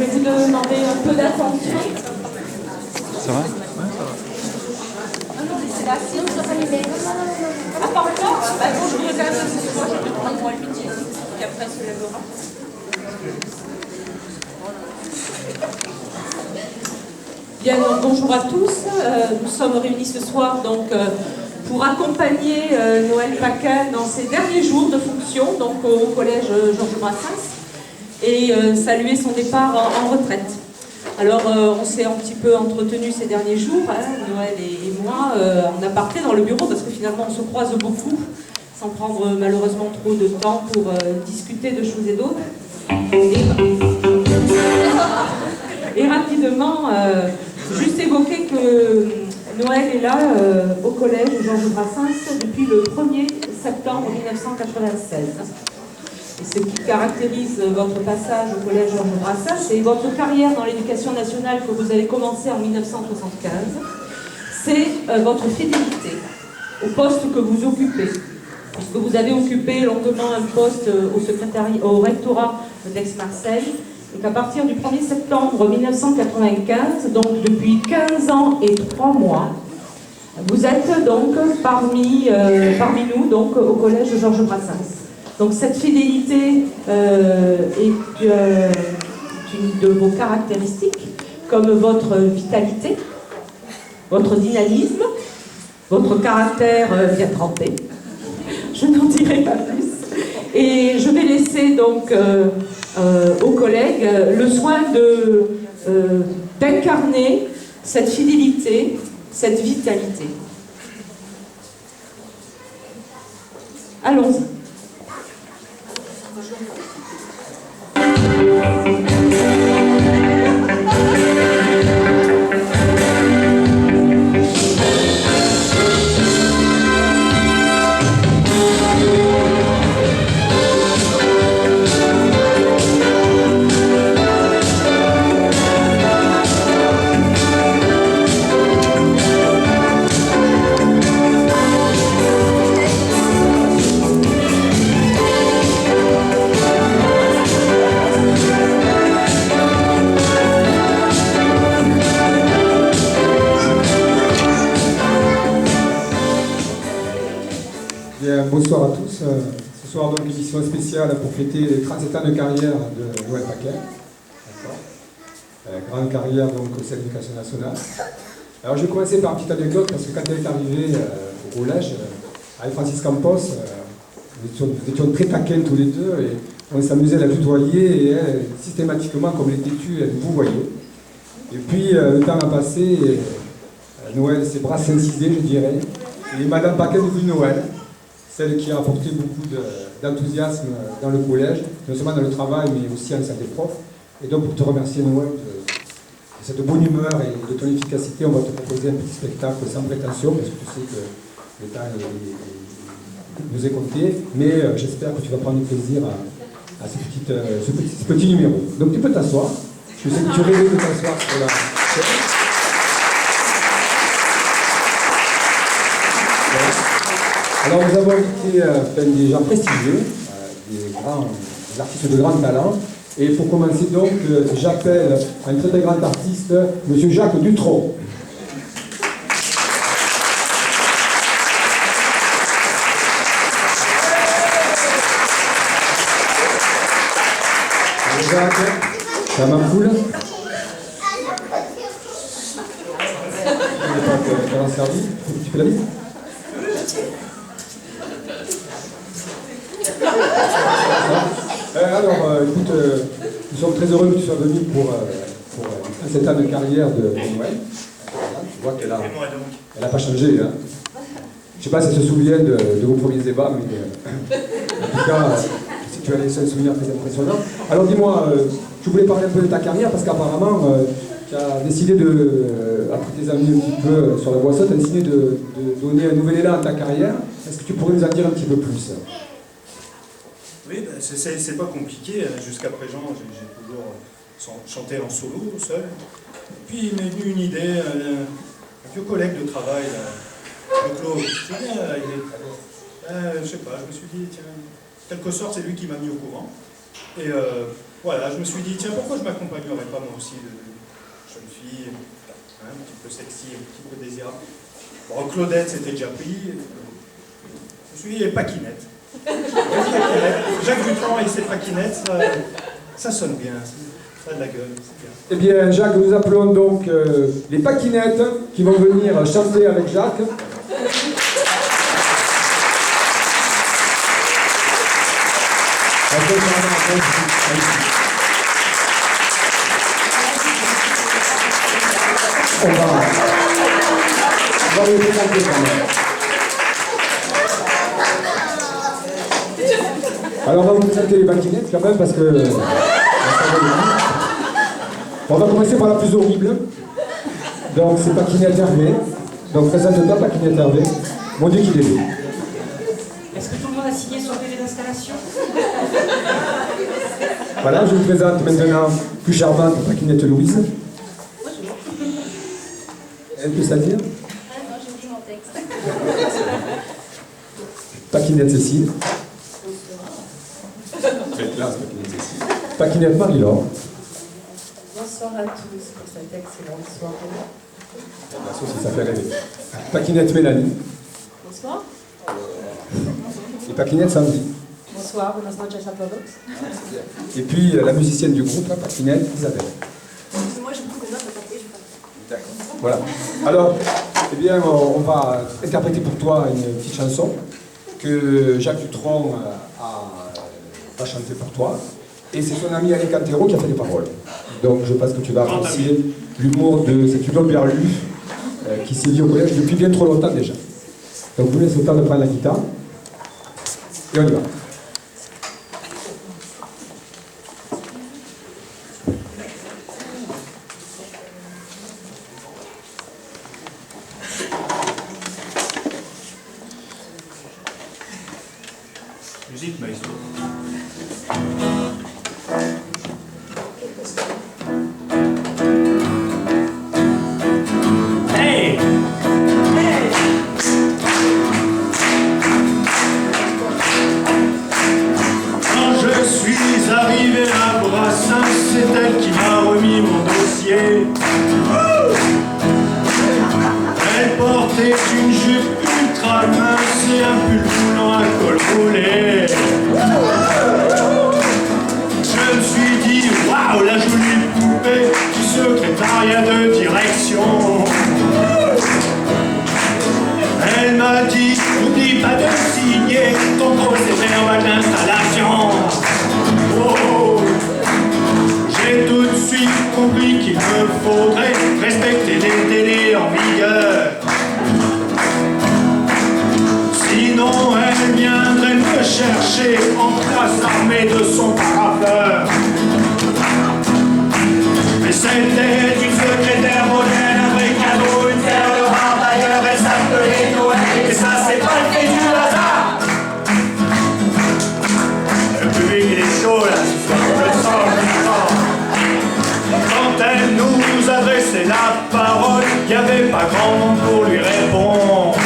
vais vous demander un peu d'attention. Ça va? Ah, pas encore? Bah, bon, je voudrais quand même que moi, je peux prendre moi le midi, qui après se lèvera. Bien, donc, bonjour à tous. Nous sommes réunis ce soir donc, pour accompagner Noël Paquin dans ses derniers jours de fonction donc, au collège Georges Brassens et saluer son départ en retraite. Alors, on s'est un petit peu entretenu ces derniers jours, hein, Noël et moi, en aparté dans le bureau, parce que finalement on se croise beaucoup, sans prendre malheureusement trop de temps pour discuter de choses et d'autres. Et rapidement, juste évoquer que Noël est là au collège Georges Brassens depuis le 1er septembre 1996. Et ce qui caractérise votre passage au collège Georges Brassens, c'est votre carrière dans l'éducation nationale que vous avez commencé en 1975. C'est votre fidélité au poste que vous occupez. Puisque vous avez occupé longuement un poste au rectorat d'Aix-Marseille, et qu'à partir du 1er septembre 1995, donc depuis 15 ans et 3 mois, vous êtes donc parmi nous donc, au collège Georges Brassens. Donc cette fidélité est une de vos caractéristiques, comme votre vitalité, votre dynamisme, votre caractère bien trempé. Je n'en dirai pas plus. Et je vais laisser donc aux collègues le soin d'incarner cette fidélité, cette vitalité. Allons-y. Bonsoir à tous. Ce soir, donc, émission spéciale pour fêter les 37 ans de carrière de Noël Paquin. Grande carrière donc, au sein de l'éducation nationale. Alors, je vais commencer par une petite anecdote parce que quand elle est arrivée au collège, avec Francis Campos, nous étions très taquins tous les deux et on s'amusait à la tutoyer et elle, systématiquement, comme elle était têtue, elle vous voyait. Et puis, le temps a passé et Noël s'est brassincisé, je dirais. Et Madame Paquin est devenue Noël. Celle qui a apporté beaucoup d'enthousiasme dans le collège, non seulement dans le travail, mais aussi en salle des profs. Et donc, pour te remercier, Noël, de cette bonne humeur et de ton efficacité, on va te proposer un petit spectacle sans prétention, parce que tu sais que le temps nous est compté. Mais j'espère que tu vas prendre du plaisir à ce petit numéro. Donc, tu peux t'asseoir. Je sais que tu rêvais de t'asseoir sur la scène. Alors nous avons invité des gens prestigieux, des artistes de grand talent. Et pour commencer donc, j'appelle un très très grand artiste, M. Jacques Dutronc. Bonjour Jacques, ça m'a cool. Je n'ai pas servi, tu fais la bise. Alors, écoute, nous sommes très heureux que tu sois venu pour cette année de carrière de Noël. Tu vois qu'elle n'a pas changé. Hein. Je ne sais pas si elle se souvient de vos premiers débats, mais en tout cas, si tu as laissé un souvenir très impressionnant. Alors dis-moi, je voulais parler un peu de ta carrière, parce qu'apparemment, tu as décidé après tes amis un petit peu sur la voie saute, tu as décidé de donner un nouvel élan à ta carrière. Est-ce que tu pourrais nous en dire un petit peu plus ? Oui, ben c'est pas compliqué. Jusqu'à présent, j'ai toujours chanté en solo, seul. Et puis il m'est venu une idée, un vieux collègue de travail, le Claude. C'est bien, je sais pas, je me suis dit, tiens, en quelque sorte, c'est lui qui m'a mis au courant. Et voilà, je me suis dit, tiens, pourquoi je m'accompagnerais pas moi aussi de jeune fille, hein, un petit peu sexy, un petit peu désirable. Bon, Claudette, c'était déjà pris. Je me suis dit, et Paquinette. Jacques Dutronc et ses paquinettes, ça sonne bien, ça a de la gueule, c'est bien. Eh bien, Jacques, nous appelons donc les paquinettes qui vont venir chanter avec Jacques. On va les présenter quand même. Alors on va vous présenter les paquinettes quand même parce que... On va commencer par la plus horrible. Donc c'est Paquinette Hervé. Donc présente-toi Paquinette Hervé. Mon Dieu qu'il est beau. Est-ce que tout le monde a signé son PV d'installation? Voilà, je vous présente maintenant plus charmante Paquinette Louise. Elle peut ça dire? Ah non, j'ai oublié mon texte. Paquinette Cécile. Quelle classe, Paquinette Cécile. Paquinette Marie-Laure. Bonsoir à tous pour cette excellente soirée. La sauce, ça fait rêver. Paquinette Mélanie. Bonsoir. Et Paquinette Sandy. Bonsoir, buenas noches a todos. Et puis la musicienne du groupe, Paquinette Isabelle. Moi, je trouve que là, ça tapé, je vais pas. D'accord. Voilà. Alors, eh bien, on va interpréter pour toi une petite chanson que Jacques Dutronc va chanter pour toi. Et c'est son ami Alain Cantero qui a fait les paroles. Donc je pense que tu vas apprécier l'humour de cet Hudon Berlu qui sévit au collège depuis bien trop longtemps déjà. Donc vous laissez le temps de prendre la guitare. Et on y va. Musique, maestro. Hey! Quand je suis arrivé à Brassens, c'est elle qui m'a remis mon dossier. Elle portait une jupe ultra mince et un pull blanc à col roulé. Je me suis dit, waouh, la jolie poupée du secrétariat de direction. Elle m'a dit, n'oublie pas de signer ton gros CV d'installation. Oh, j'ai tout de suite compris qu'il me faudrait respecter les délais en vigueur. Sinon, elle viendrait me chercher en classe armée de son paraffeur. Mais c'était une secrétaire modèle, un vrai cadeau, une paire de bras d'ailleurs, elle s'appelait Noël, et ça c'est pas le fait du hasard. Le public il est chaud là ce soir, je le sens, je le sens. Quand elle nous adressait la parole, il n'y avait pas grand monde pour lui répondre.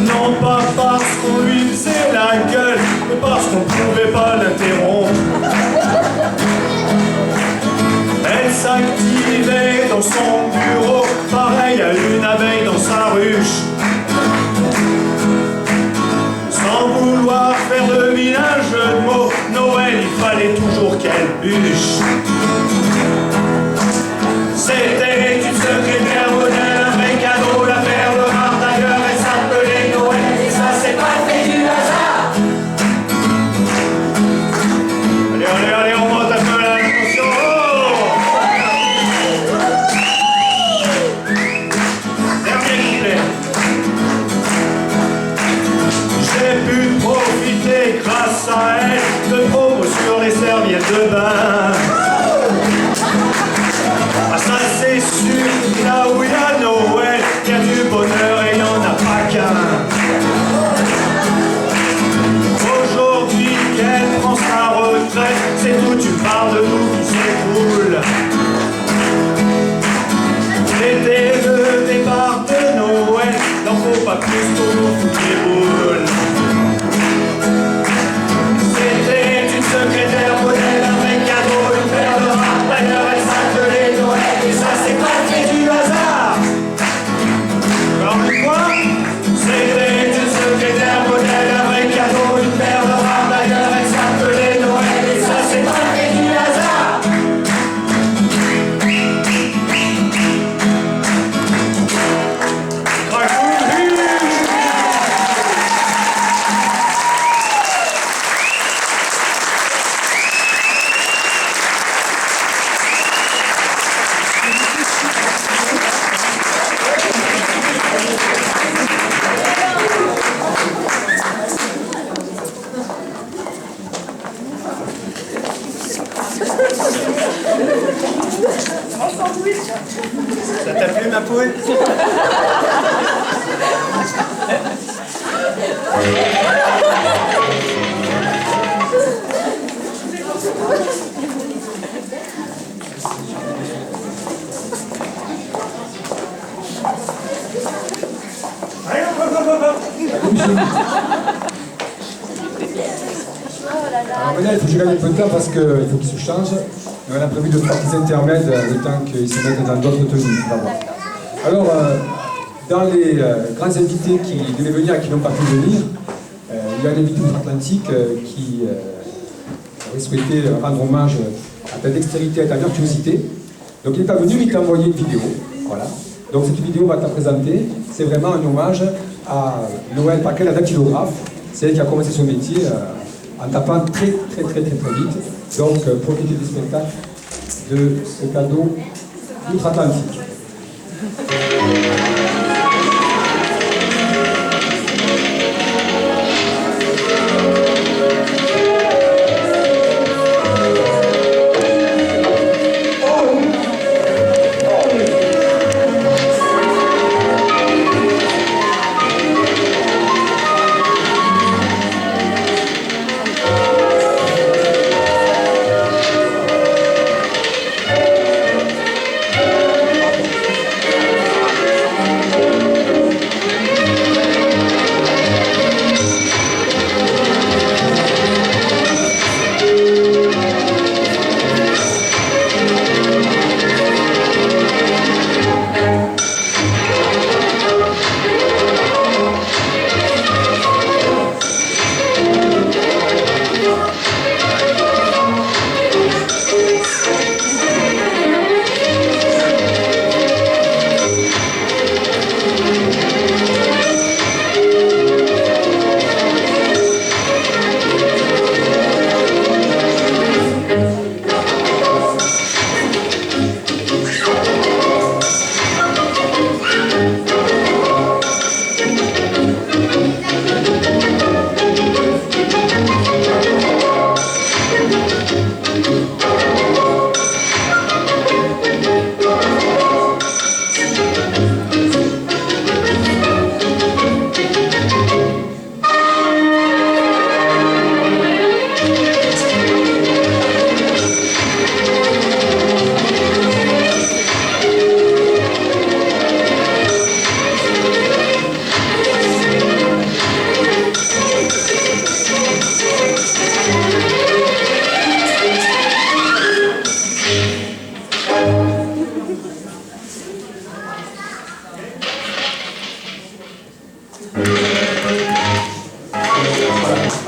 Non pas parce qu'on lui faisait la gueule, mais parce qu'on pouvait pas l'interrompre. Elle s'activait dans son bureau, pareil à une abeille dans sa ruche. Sans vouloir faire de vilain jeu de mots, Noël, il fallait toujours qu'elle bûche. C'était une secrétaire modèle, un vrai cadeau, la paire de rare d'ailleurs, elle s'appelait Noël, et ça c'est pas le fait du hasard. Allez, allez, allez, on monte un peu là, attention. Dernier couplet. J'ai pu profiter grâce à elle de promos sur les serviettes de bain. Ah ça c'est sûr, là où il y a Noël, il y a du bonheur et il n'y en a pas qu'un. Aujourd'hui qu'elle prend sa retraite, c'est toute une part de nous qui s'écoule. C'était le départ de Noël, n'en faut pas plus pour nous foutre les boules. C'était une secrétaire sandwich. Ça t'a plu ma poule? Alors maintenant, il faut que je gagne un peu de temps parce qu'il faut qu'il se change. On a prévu de faire des intermèdes le temps qu'ils se mettent dans d'autres tenues. On va voir. Alors, dans les grands invités qui devaient venir et qui n'ont pas pu venir, il y a un invité outre-Atlantique qui aurait souhaité rendre hommage à ta dextérité et à ta virtuosité. Donc il n'est pas venu, mais il t'a envoyé une vidéo. Voilà. Donc cette vidéo va te présenter. C'est vraiment un hommage à Noël Paquet, la dactylographe. C'est elle qui a commencé son métier en tapant très vite. Donc profitez du spectacle de ce cadeau outre-Atlantique.